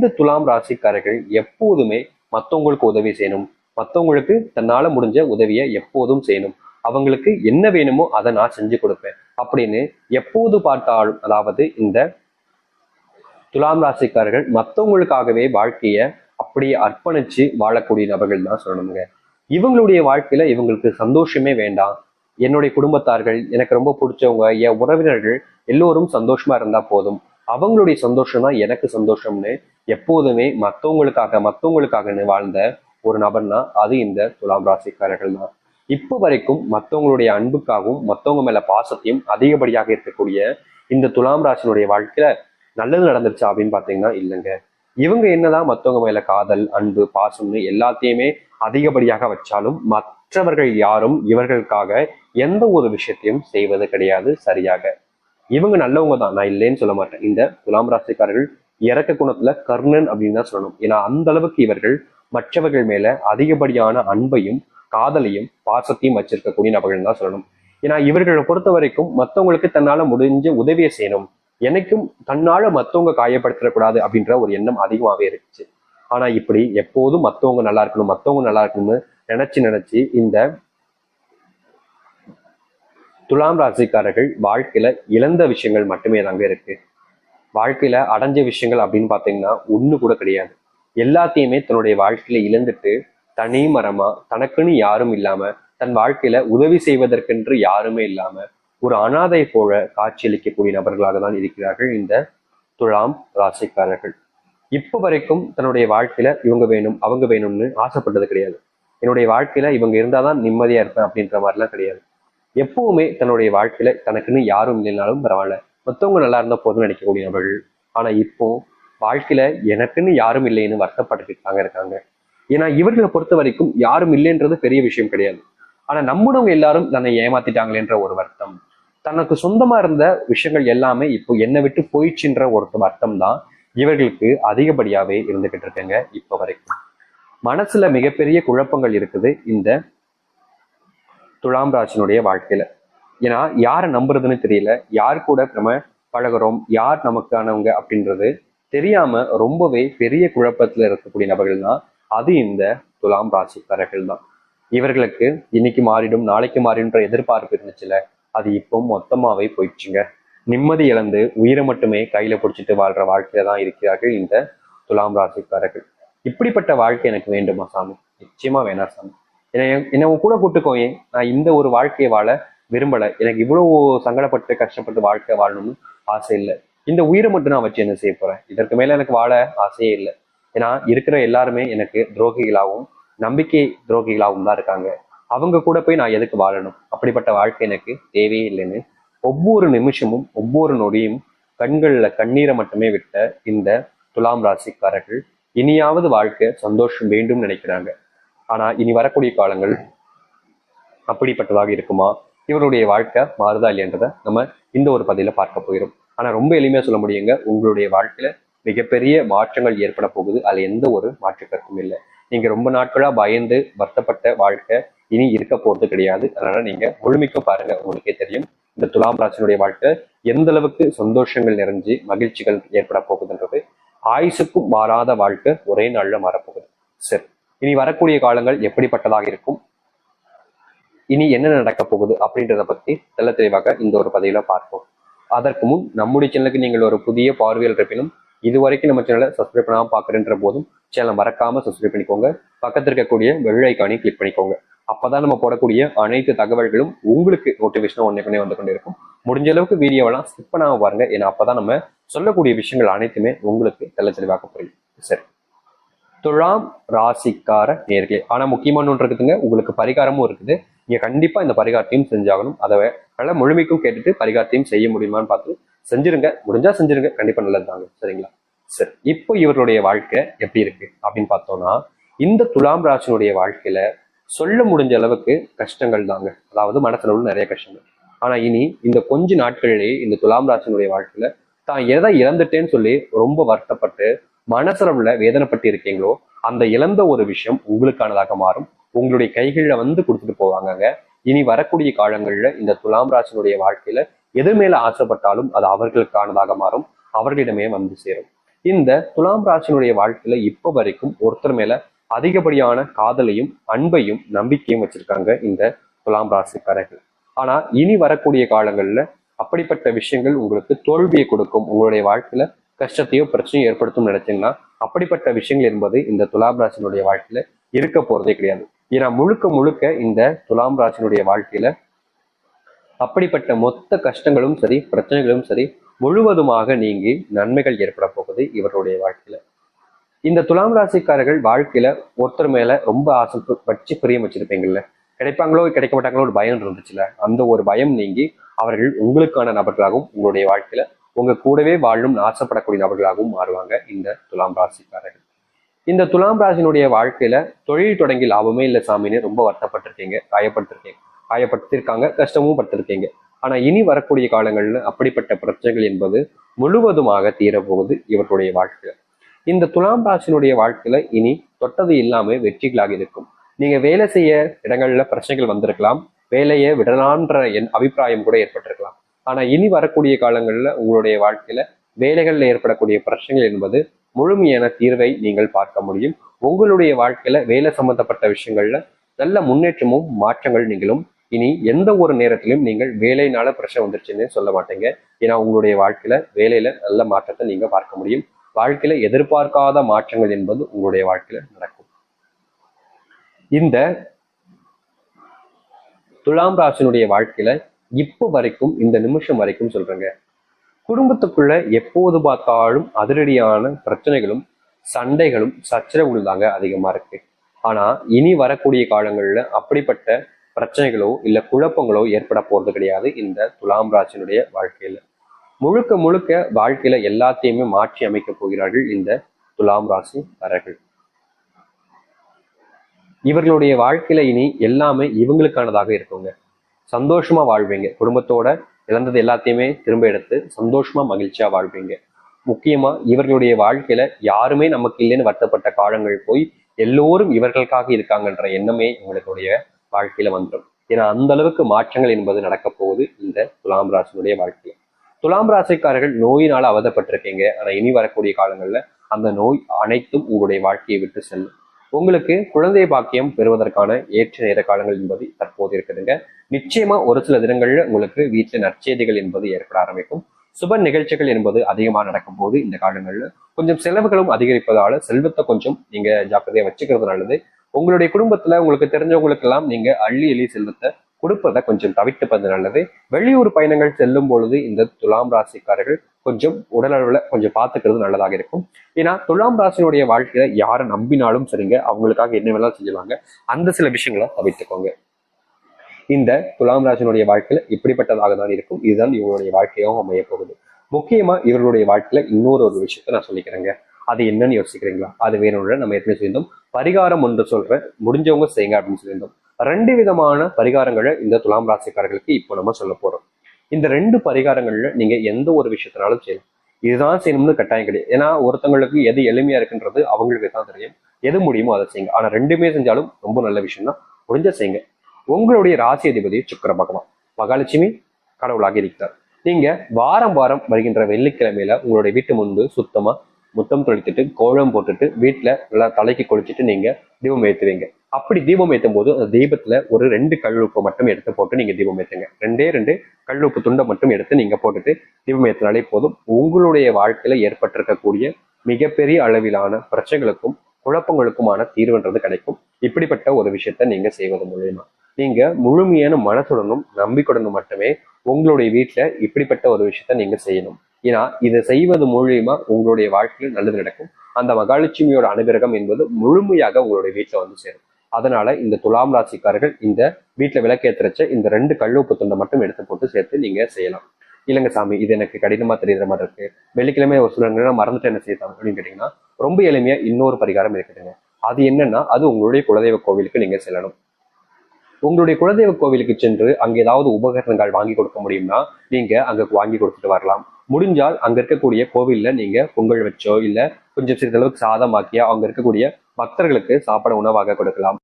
இந்த துலாம் ராசிக்காரர்கள் எப்போதுமே மற்றவங்களுக்கு உதவி செய்யணும், மற்றவங்களுக்கு தன்னால முடிஞ்ச உதவியை எப்போதும் செய்யணும், அவங்களுக்கு என்ன வேணுமோ அதை நான் செஞ்சு கொடுப்பேன் அப்படின்னு எப்போது பார்த்தாலும், அதாவது இந்த துலாம் ராசிக்காரர்கள் மற்றவங்களுக்காகவே வாழ்க்கைய அப்படியே அர்ப்பணிச்சு வாழக்கூடிய நபர்கள் தான் சொல்லணுங்க. இவங்களுடைய வாழ்க்கையில இவங்களுக்கு சந்தோஷமே வேண்டாம், என்னுடைய குடும்பத்தார்கள், எனக்கு ரொம்ப பிடிச்சவங்க, என் உறவினர்கள் எல்லோரும் சந்தோஷமா இருந்தா போதும், அவங்களுடைய சந்தோஷம் தான் எனக்கு சந்தோஷம்னு எப்போதுமே மற்றவங்களுக்காக வாழ்ந்த ஒரு நபர்னா அது இந்த துலாம் ராசிக்காரர்கள் தான். இப்போ வரைக்கும் மற்றவங்களுடைய அன்புக்காகவும் மற்றவங்க மேல பாசத்தையும் அதிகப்படியாக இருக்கக்கூடிய இந்த துலாம் ராசினுடைய வாழ்க்கையில நல்லது நடந்துருச்சா அப்படின்னு பாத்தீங்கன்னா இல்லைங்க. இவங்க என்னதான் மற்றவங்க மேல காதல், அன்பு, பாசம்னு எல்லாத்தையுமே அதிகப்படியாக வச்சாலும் மற்றவர்கள் யாரும் இவர்களுக்காக எந்த ஒரு விஷயத்தையும் செய்வது கிடையாது சரியாக. இவங்க நல்லவங்க தான், நான் இல்லைன்னு சொல்ல மாட்டேன். இந்த துலாம் ராசிக்காரர்கள் இறக்க குணத்துல கர்ணன் அப்படின்னு தான் சொல்லணும். ஏன்னா அந்த அளவுக்கு இவர்கள் மற்றவர்கள் மேல அதிகப்படியான அன்பையும் காதலையும் பாசத்தையும் வச்சிருக்கக்கூடிய நபர்கள் தான் சொல்லணும். ஏன்னா இவர்களை பொறுத்த வரைக்கும் மற்றவங்களுக்கு தன்னால முடிஞ்ச உதவியை செய்யணும், எனக்கும் தன்னால மற்றவங்க காயப்படுத்திடக்கூடாது அப்படின்ற ஒரு எண்ணம் அதிகமாகவே இருந்துச்சு. ஆனா இப்படி எப்போதும் மற்றவங்க நல்லா இருக்கணும்னு நினைச்சு இந்த துலாம் ராசிக்காரர்கள் வாழ்க்கையில இழந்த விஷயங்கள் மட்டுமே தாங்க இருக்கு. வாழ்க்கையில அடைஞ்ச விஷயங்கள் அப்படின்னு பாத்தீங்கன்னா ஒண்ணு கூட கிடையாது. எல்லாத்தையுமே தன்னுடைய வாழ்க்கையில இழந்துட்டு தனி மரமா, தனக்குன்னு யாரும் இல்லாம, தன் வாழ்க்கையில உதவி செய்வதற்கென்று யாருமே இல்லாம ஒரு அனாதை போல காட்சியளிக்கக்கூடிய நபர்களாக தான் இருக்கிறார்கள் இந்த துலாம் ராசிக்காரர்கள். இப்ப வரைக்கும் தன்னுடைய வாழ்க்கையில இவங்க வேணும் அவங்க வேணும்னு ஆசைப்பட்டது கிடையாது. என்னுடைய வாழ்க்கையில இவங்க இருந்தாதான் நிம்மதியா இருப்பேன் அப்படின்ற மாதிரிலாம் கிடையாது. எப்பவுமே தன்னுடைய வாழ்க்கையில தனக்குன்னு யாரும் இல்லைனாலும் பரவாயில்ல, மற்றவங்க நல்லா இருந்தா போதும்னு நினைக்கக்கூடிய நபர்கள். ஆனா இப்போ வாழ்க்கையில எனக்குன்னு யாரும் இல்லைன்னு வருத்தப்பட்டுக்கிட்டாங்க இருக்காங்க. ஏன்னா இவர்களை பொறுத்த வரைக்கும் யாரும் இல்லைன்றது பெரிய விஷயம் கிடையாது. ஆனா நம்மளவங்க எல்லாரும் தன்னை ஏமாத்திட்டாங்களேன்ற ஒரு வருத்தம், தனக்கு சொந்தமா இருந்த விஷயங்கள் எல்லாமே இப்போ என்னை விட்டு போயிடுச்சுன்ற ஒரு வருத்தம் தான் இவர்களுக்கு அதிகப்படியாவே இருந்துகிட்டு இருக்குங்க இப்ப வரைக்கும். மனசுல மிகப்பெரிய குழப்பங்கள் இருக்குது இந்த துலாம் ராசினுடைய வாழ்க்கையில. ஏன்னா யாரை நம்புறதுன்னு தெரியல, யார் கூட நம்ம பழகிறோம், யார் நமக்கானவங்க அப்படின்றது தெரியாம ரொம்பவே பெரிய குழப்பத்துல இருக்கக்கூடிய நபர்கள் தான் அது இந்த துலாம் ராசிக்காரர்கள் தான். இவர்களுக்கு இன்னைக்கு மாறிடும் நாளைக்கு மாறிடும்ன்ற எதிர்பார்ப்பு இருந்துச்சுல, அது இப்போ மொத்தமாவே போயிடுச்சுங்க. நிம்மதி இழந்து உயிரை மட்டுமே கையில பிடிச்சிட்டு வாழ்ற வாழ்க்கையில தான் இருக்கிறார்கள் இந்த துலாம் ராசிக்காரர்கள். இப்படிப்பட்ட வாழ்க்கை எனக்கு வேண்டுமா சாமி? நிச்சயமா வேணாம் சாமி. என்னை கூட கூட்டுக்கோயே, நான் இந்த ஒரு வாழ்க்கையை வாழ விரும்பல, எனக்கு இவ்வளவு சங்கடப்பட்டு கஷ்டப்பட்டு வாழ்க்கை வாழணும்னு ஆசை இல்லை. இந்த உயிரை மட்டும் நான் வச்சு என்ன செய்ய போறேன்? இதற்கு மேல எனக்கு வாழ ஆசையே இல்லை. ஏன்னா இருக்கிற எல்லாருமே எனக்கு துரோகிகளாகவும் நம்பிக்கை துரோகிகளாகவும் தான் இருக்காங்க. அவங்க கூட போய் நான் எதுக்கு வாழணும்? அப்படிப்பட்ட வாழ்க்கை எனக்கு தேவையே இல்லைன்னு ஒவ்வொரு நிமிஷமும் ஒவ்வொரு நொடியும் கண்கள்ல கண்ணீரை மட்டுமே விட்ட இந்த துலாம் ராசிக்காரர்கள் இனியாவது வாழ்க்கை சந்தோஷம் வேண்டும் நினைக்கிறாங்க. ஆனா இனி வரக்கூடிய காலங்கள் அப்படிப்பட்டதாக இருக்குமா? இவருடைய வாழ்க்கை மாறுதா இல்லையன்றதை நம்ம இந்த ஒரு பதில பார்க்க போயிடும். ஆனா ரொம்ப எளிமையா சொல்ல முடியுங்க, உங்களுடைய வாழ்க்கையில மிகப்பெரிய மாற்றங்கள் ஏற்பட போகுது, அதுல எந்த ஒரு மாற்று கருத்தும் இல்லை. நீங்க ரொம்ப நாட்களா பயந்து வருத்தப்பட்ட வாழ்க்கை இனி இருக்க போறது கிடையாது. அதனால நீங்க முழுமைக்க பாருங்க, உங்களுக்கே தெரியும் இந்த துலாம் ராசினுடைய வாழ்க்கை எந்த அளவுக்கு சந்தோஷங்கள் நிறைஞ்சு மகிழ்ச்சிகள் ஏற்பட போகுதுன்றது. ஆயுசுக்கும் மாறாத வாழ்க்கை ஒரே நாள்ல மாறப்போகுது. சரி, இனி வரக்கூடிய காலங்கள் எப்படிப்பட்டதாக இருக்கும், இனி என்ன நடக்க போகுது அப்படின்றத பத்தி தெல்ல தெளிவாக இந்த ஒரு பதிவுல பார்ப்போம். அதற்கு முன் நம்முடைய சேனலுக்கு நீங்கள் ஒரு புதிய பார்வையில் இருப்பினும் இதுவரைக்கும் நம்ம சேனலை சப்ஸ்கிரைப் பண்ணாம பாக்குறேன்ற போதும் சேனலை மறக்காம சப்ஸ்கிரைப் பண்ணிக்கோங்க. பக்கத்தில் இருக்கக்கூடிய பெல் ஐக்கானை கிளிக் பண்ணிக்கோங்க. அப்பதான் நம்ம போடக்கூடிய அனைத்து தகவல்களும் உங்களுக்கு நோட்டிபிகேஷன் ஒன்னே வந்து கொண்டு இருக்கும். முடிஞ்ச அளவுக்கு வீடியோவெல்லாம் ஸ்கிப் பண்ணாம பாருங்க, ஏன்னா அப்பதான் நம்ம சொல்லக்கூடிய விஷயங்கள் அனைத்துமே உங்களுக்கு தெல்ல தெளிவாக புரியும். சரி, துலாம் ராசிக்கார நேர்களே, ஆனா முக்கியமான ஒன்று இருக்குதுங்க, உங்களுக்கு பரிகாரமும் இருக்குது. நீங்க கண்டிப்பா இந்த பரிகாரத்தையும் செஞ்சாகணும். அதை நல்லா முழுமைக்கும் கேட்டுட்டு பரிகாரத்தையும் செய்ய முடியுமான்னு பார்த்து செஞ்சிருங்க. முடிஞ்சா செஞ்சிருங்க, கண்டிப்பா நல்லது தாங்க. சரிங்களா? சரி, இப்போ இவருடைய வாழ்க்கை எப்படி இருக்கு அப்படின்னு பார்த்தோம்னா, இந்த துலாம் ராசினுடைய வாழ்க்கையில சொல்ல முடிஞ்ச அளவுக்கு கஷ்டங்கள் தாங்க. அதாவது மனசுல உள்ள நிறைய கஷ்டங்கள். ஆனா இனி இந்த கொஞ்ச நாட்களிலேயே இந்த துலாம் ராசினுடைய வாழ்க்கையில தான் எதை இழந்துட்டேன்னு சொல்லி ரொம்ப வருத்தப்பட்டு மனசளவுல வேதனைப்பட்டு இருக்கீங்களோ, அந்த இழந்த ஒரு விஷயம் உங்களுக்கானதாக மாறும். உங்களுடைய கைகளில் வந்து கொடுத்துட்டு போவாங்க. இனி வரக்கூடிய காலங்கள்ல இந்த துலாம் ராசினுடைய வாழ்க்கையில எது மேல ஆசைப்பட்டாலும் அது அவர்களுக்கானதாக மாறும், அவர்களிடமே வந்து சேரும். இந்த துலாம் ராசினுடைய வாழ்க்கையில இப்ப வரைக்கும் ஒருத்தர் மேல அதிகப்படியான காதலையும் அன்பையும் நம்பிக்கையும் வச்சிருக்காங்க இந்த துலாம் ராசிக்காரர்கள். ஆனா இனி வரக்கூடிய காலங்கள்ல அப்படிப்பட்ட விஷயங்கள் உங்களுக்கு தோல்வியை கொடுக்கும், உங்களுடைய வாழ்க்கையில கஷ்டத்தையோ பிரச்சனையும் ஏற்படுத்தும் நினைச்சீங்கன்னா அப்படிப்பட்ட விஷயங்கள் என்பது இந்த துலாம் ராசினுடைய வாழ்க்கையில இருக்க போறதே கிடையாது. ஏன்னா முழுக்க முழுக்க இந்த துலாம் ராசினுடைய வாழ்க்கையில அப்படிப்பட்ட மொத்த கஷ்டங்களும் சரி பிரச்சனைகளும் சரி முழுவதுமாக நீங்கி நன்மைகள் ஏற்பட போகுது இவருடைய வாழ்க்கையில. இந்த துலாம் ராசிக்காரர்கள் வாழ்க்கையில ஒருத்தர் மேல ரொம்ப ஆசை வச்சு பிரியம் வச்சிருப்பீங்கல்ல, கிடைப்பாங்களோ கிடைக்க மாட்டாங்களோ ஒரு பயம் இருந்துச்சுல, அந்த ஒரு பயம் நீங்கி அவர்கள் உங்களுக்கான நபர்களாகவும் உங்களுடைய வாழ்க்கையில உங்க கூடவே வாழும் ஆசைப்படக்கூடிய நபர்களாகவும் மாறுவாங்க இந்த துலாம் ராசிக்காரர்கள். இந்த துலாம் ராசினுடைய வாழ்க்கையில தொழில் தொடங்கி லாபமே இல்லை சாமின்னு ரொம்ப வருத்தப்பட்டிருக்கீங்க, காயப்படுத்திருக்காங்க, கஷ்டமும் பட்டிருக்கீங்க. ஆனா இனி வரக்கூடிய காலங்கள்ல அப்படிப்பட்ட பிரச்சனைகள் என்பது முழுவதுமாக தீரப்போகுது இவர்களுடைய வாழ்க்கையில. இந்த துலாம் ராசினுடைய வாழ்க்கையில இனி தொட்டது இல்லாம வெற்றிகளாக இருக்கும். நீங்க வேலை செய்ய இடங்கள்ல பிரச்சனைகள் வந்திருக்கலாம், வேலையை விடலான்ற அபிப்பிராயம் கூட ஏற்பட்டிருக்கலாம். ஆனா இனி வரக்கூடிய காலங்கள்ல உங்களுடைய வாழ்க்கையில வேலைகள்ல ஏற்படக்கூடிய பிரச்சனைகள் என்பது முழுமையான தீர்வை நீங்கள் பார்க்க முடியும். உங்களுடைய வாழ்க்கையில வேலை சம்பந்தப்பட்ட விஷயங்கள்ல நல்ல முன்னேற்றமும் மாற்றங்கள் நீங்களும் இனி எந்த ஒரு நேரத்திலும் நீங்கள் வேலையினால பிரச்சனை வந்துருச்சுன்னு சொல்ல மாட்டீங்க. ஏன்னா உங்களுடைய வாழ்க்கையில வேலையில நல்ல மாற்றத்தை நீங்க பார்க்க முடியும். வாழ்க்கையில எதிர்பார்க்காத மாற்றங்கள் என்பது உங்களுடைய வாழ்க்கையில நடக்கும். இந்த துலாம் ராசினுடைய வாழ்க்கையில இப்போ வரைக்கும் இந்த நிமிஷம் வரைக்கும் சொல்றேங்க, குடும்பத்துக்குள்ள எப்போது பார்த்தாலும் அதிரடியான பிரச்சனைகளும் சண்டைகளும் சச்சரவுகள் தாங்க அதிகமா இருக்கு. ஆனா இனி வரக்கூடிய காலங்கள்ல அப்படிப்பட்ட பிரச்சனைகளோ இல்ல குழப்பங்களோ ஏற்பட போறது கிடையாது இந்த துலாம் ராசினுடைய வாழ்க்கையில. முழுக்க முழுக்க வாழ்க்கையில எல்லாத்தையுமே மாற்றி அமைக்க போகிறார்கள் இந்த துலாம் ராசிக்காரர்கள். இவர்களுடைய வாழ்க்கையில இனி எல்லாமே இவங்களுக்கானதாக இருக்குங்க. சந்தோஷமா வாழ்வீங்க, குடும்பத்தோட இழந்தது எல்லாத்தையுமே திரும்ப எடுத்து சந்தோஷமா மகிழ்ச்சியா வாழ்வீங்க. முக்கியமா இவர்களுடைய வாழ்க்கையில யாருமே நமக்கு இல்லைன்னு வருத்தப்பட்ட காலங்கள் போய் எல்லோரும் இவர்களுக்காக இருக்காங்கன்ற எண்ணமே உங்களுடைய வாழ்க்கையில வந்துடும். ஏன்னா அந்த அளவுக்கு மாற்றங்கள் என்பது நடக்க போகுது இந்த துலாம் ராசினுடைய வாழ்க்கையில. துலாம் ராசிக்காரர்கள் நோயினால அவதப்பட்டிருக்கீங்க, ஆனா இனி வரக்கூடிய காலங்கள்ல அந்த நோய் அனைத்தும் உங்களுடைய வாழ்க்கையை விட்டு செல்லும். உங்களுக்கு குழந்தை பாக்கியம் பெறுவதற்கான ஏற்ற நேர காலங்கள் என்பது தற்போது இருக்குதுங்க. நிச்சயமா ஒரு சில தினங்கள்ல உங்களுக்கு வீட்டுல நற்செய்திகள் என்பது ஏற்பட ஆரம்பிக்கும். சுப நிகழ்ச்சிகள் என்பது அதிகமாக நடக்கும் போது இந்த காலங்கள்ல கொஞ்சம் செலவுகளும் அதிகரிப்பதால செல்வத்தை கொஞ்சம் நீங்க ஜாக்கிரதையா வச்சுக்கிறது நல்லது. உங்களுடைய குடும்பத்துல உங்களுக்கு தெரிஞ்சவங்களுக்கு எல்லாம் நீங்க அள்ளி எள்ளி செல்வத்தை கொடுப்பதை கொஞ்சம் தவிர்த்துப்பது நல்லது. வெளியூர் பயணங்கள் செல்லும் பொழுது இந்த துலாம் ராசிக்காரர்கள் கொஞ்சம் உடல் அளவுல கொஞ்சம் பார்த்துக்கிறது நல்லதாக இருக்கும். ஏன்னா துலாம் ராசினுடைய வாழ்க்கையில யாரை நம்பினாலும் சரிங்க, அவங்களுக்காக என்ன வேணாலும் செஞ்சுவாங்க. அந்த சில விஷயங்களை தவிர்த்துக்கோங்க. இந்த துலாம் ராசினுடைய வாழ்க்கையில இப்படிப்பட்டதாக தான் இருக்கும். இதுதான் இவங்களுடைய வாழ்க்கையாகவும் அமைய போகுது. முக்கியமா இவர்களுடைய வாழ்க்கையில இன்னொரு ஒரு விஷயத்த நான் சொல்லிக்கிறேங்க. அது என்னன்னு யோசிக்கிறீங்களா? அது வேணும்னு நம்ம ஏற்கனவே சொல்லியிருந்தோம். பரிகாரம் ஒன்று சொல்றேன், முடிஞ்சவங்க செய்யுங்க அப்படின்னு சொல்லியிருந்தோம். 2 விதமான பரிகாரங்களை இந்த துலாம் ராசிக்காரர்களுக்கு இப்போ நம்ம சொல்ல போறோம். இந்த 2 பரிகாரங்கள்ல நீங்க எந்த ஒரு விஷயத்தினாலும் செய்யலாம். இதுதான் செய்யணும்னு கட்டாயம் கிடையாது. ஏன்னா ஒருத்தவங்களுக்கு எது எளிமையா இருக்குன்றது அவங்களுக்கு தான் தெரியும். எது முடியுமோ அதை செய்யுங்க. ஆனா 2மே செஞ்சாலும் ரொம்ப நல்ல விஷயம் தான், முடிஞ்ச செய்யுங்க. உங்களுடைய ராசி அதிபதி சுக்கிர பகவான், மகாலட்சுமி கடவுளாக இருக்கிறார். நீங்க வாரம் வாரம் வருகின்ற வெள்ளிக்கிழமையில உங்களுடைய வீட்டு முன்பு சுத்தமா முத்தம் தொளித்துட்டு கோலம் போட்டுட்டு வீட்டுல நல்லா தலைக்கு குளிச்சுட்டு நீங்க தீபம் ஏற்றுவீங்க. அப்படி தீபம் ஏற்றும் போது அந்த தீபத்துல ஒரு 2 கல்லுப்பு மட்டும் எடுத்து போட்டு நீங்க தீபம் ஏற்றுங்க. 2 கல்லுப்பு துண்டை மட்டும் எடுத்து நீங்க போட்டுட்டு தீபம் ஏற்றினாலே போதும். உங்களுடைய வாழ்க்கையில ஏற்பட்டிருக்கக்கூடிய மிகப்பெரிய அளவிலான பிரச்சனைகளுக்கும் குழப்பங்களுக்குமான தீர்வுன்றது கிடைக்கும். இப்படிப்பட்ட ஒரு விஷயத்த நீங்க செய்வது மூலியமா நீங்க முழுமையான மனசுடனும் நம்பிக்கையுடனும் மட்டுமே உங்களுடைய வீட்டுல இப்படிப்பட்ட ஒரு விஷயத்த நீங்க செய்யணும். ஏன்னா இதை செய்வது மூலியமா உங்களுடைய வாழ்க்கையில் நல்லது நடக்கும். அந்த மகாலட்சுமியோட அனுகிரகம் என்பது முழுமையாக உங்களுடைய வீட்டுல வந்து சேரும். அதனால இந்த துலாம் ராசிக்காரர்கள் இந்த வீட்டுல விளக்கேற்றச்ச இந்த 2 கல்லுப்பு துண்டை மட்டும் எடுத்து போட்டு சேர்த்து நீங்க செய்யலாம். இல்லைங்க சாமி, இது எனக்கு கடினமா தெரியுற மாதிரி இருக்கு, வெள்ளிக்கிழமை ஒரு சில மறந்துட்டு என்ன செய்யலாம் அப்படின்னு கேட்டீங்கன்னா ரொம்ப எளிமையா இன்னொரு பரிகாரம் இருக்குதுங்க. அது என்னன்னா, அது உங்களுடைய குலதெய்வ கோவிலுக்கு நீங்க செல்லணும். உங்களுடைய குலதெய்வ கோவிலுக்கு சென்று அங்க ஏதாவது உபகரணங்கள் வாங்கி கொடுக்க முடியும்னா நீங்க அங்க வாங்கி கொடுத்துட்டு வரலாம். முடிஞ்சால் அங்க இருக்கக்கூடிய கோவில்ல நீங்க பொங்கல் வச்சோ இல்ல கொஞ்சம் சிறிதளவுக்கு சாதமாக்கியா அங்க இருக்கக்கூடிய பக்தர்களுக்கு சாப்பாடு உணவாக கொடுக்கலாம்.